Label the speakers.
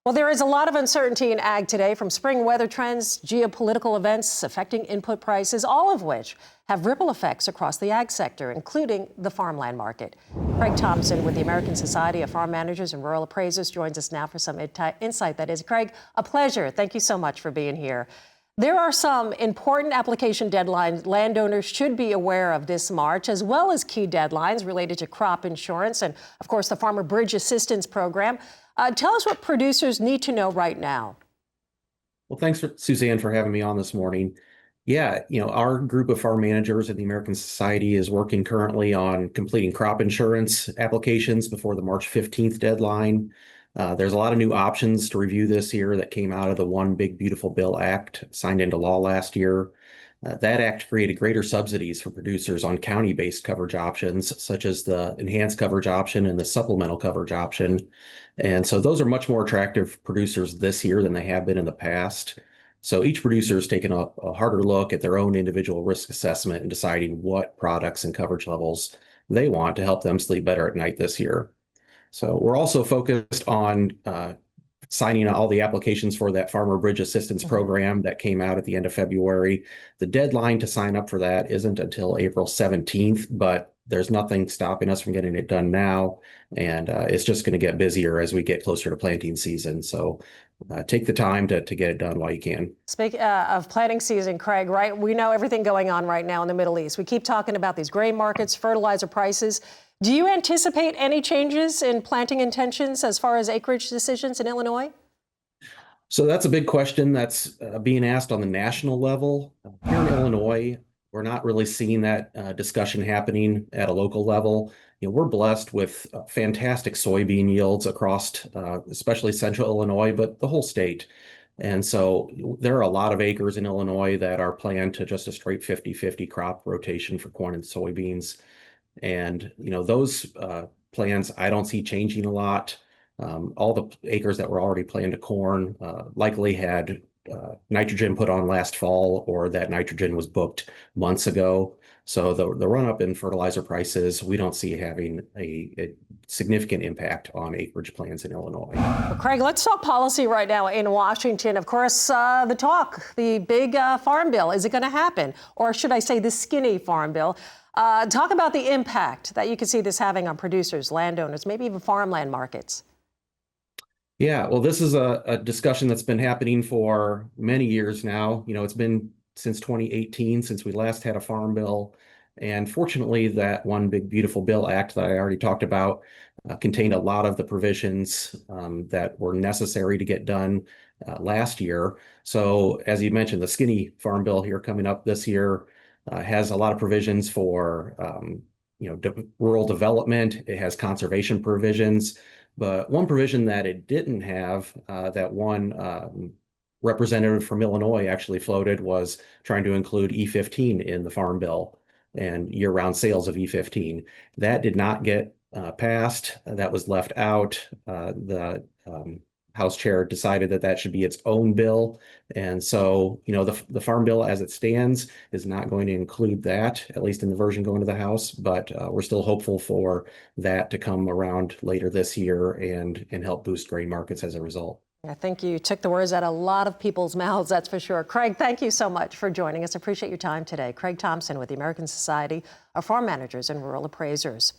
Speaker 1: Well, there is a lot of uncertainty in ag today, from spring weather trends, geopolitical events affecting input prices, all of which have ripple effects across the ag sector, including the farmland market. Craig Thompson with the American Society of Farm Managers and Rural Appraisers joins us now for some insight. That is, Craig, a pleasure. Thank you so much for being here. There are some important application deadlines landowners should be aware of this March, as well as key deadlines related to crop insurance and, of course, the Farmer Bridge Assistance Program. Tell us what producers need to know right now.
Speaker 2: Well, thanks, Suzanne, for having me on this morning. Yeah, our group of farm managers at the American Society is working currently on completing crop insurance applications before the March 15th deadline. There's a lot of new options to review this year that came out of the One Big Beautiful Bill Act signed into law last year. That act created greater subsidies for producers on county-based coverage options, such as the enhanced coverage option and the supplemental coverage option. And so those are much more attractive for producers this year than they have been in the past. So each producer is taking a harder look at their own individual risk assessment and deciding what products and coverage levels they want to help them sleep better at night this year. So we're also focused on signing all the applications for that Farmer Bridge Assistance Program that came out at the end of February. The deadline to sign up for that isn't until April 17th, but there's nothing stopping us from getting it done now. And it's just going to get busier as we get closer to planting season. So take the time to get it done while you can.
Speaker 1: Speaking of planting season, Craig, right? We know everything going on right now in the Middle East. We keep talking about these grain markets, fertilizer prices. Do you anticipate any changes in planting intentions as far as acreage decisions in Illinois?
Speaker 2: So that's a big question that's being asked on the national level. Here in Illinois, we're not really seeing that discussion happening at a local level. We're blessed with fantastic soybean yields across, especially central Illinois, but the whole state. And so there are a lot of acres in Illinois that are planned to just a straight 50-50 crop rotation for corn and soybeans. And, those plans I don't see changing a lot. All the acres that were already planned to corn likely had nitrogen put on last fall, or that nitrogen was booked months ago. So the run up in fertilizer prices, we don't see having a significant impact on acreage plans in Illinois.
Speaker 1: Well, Craig, let's talk policy right now in Washington. Of course, the big farm bill, is it going to happen? Or should I say the skinny farm bill? Talk about the impact that you could see this having on producers, landowners, maybe even farmland markets.
Speaker 2: Yeah, well, this is a discussion that's been happening for many years now. It's been since 2018, since we last had a farm bill. And fortunately, that One Big Beautiful Bill Act that I already talked about contained a lot of the provisions that were necessary to get done last year. So as you mentioned, the skinny farm bill here coming up this year has a lot of provisions for rural development. It has conservation provisions. But one provision that it didn't have, that one representative from Illinois actually floated, was trying to include E15 in the Farm Bill and year-round sales of E15. That did not get passed. That was left out. The House chair decided that should be its own bill. And so, the Farm Bill as it stands is not going to include that, at least in the version going to the House. But we're still hopeful for that to come around later this year and help boost grain markets as a result.
Speaker 1: I think you took the words out of a lot of people's mouths, that's for sure. Craig, thank you so much for joining us. Appreciate your time today. Craig Thompson with the American Society of Farm Managers and Rural Appraisers.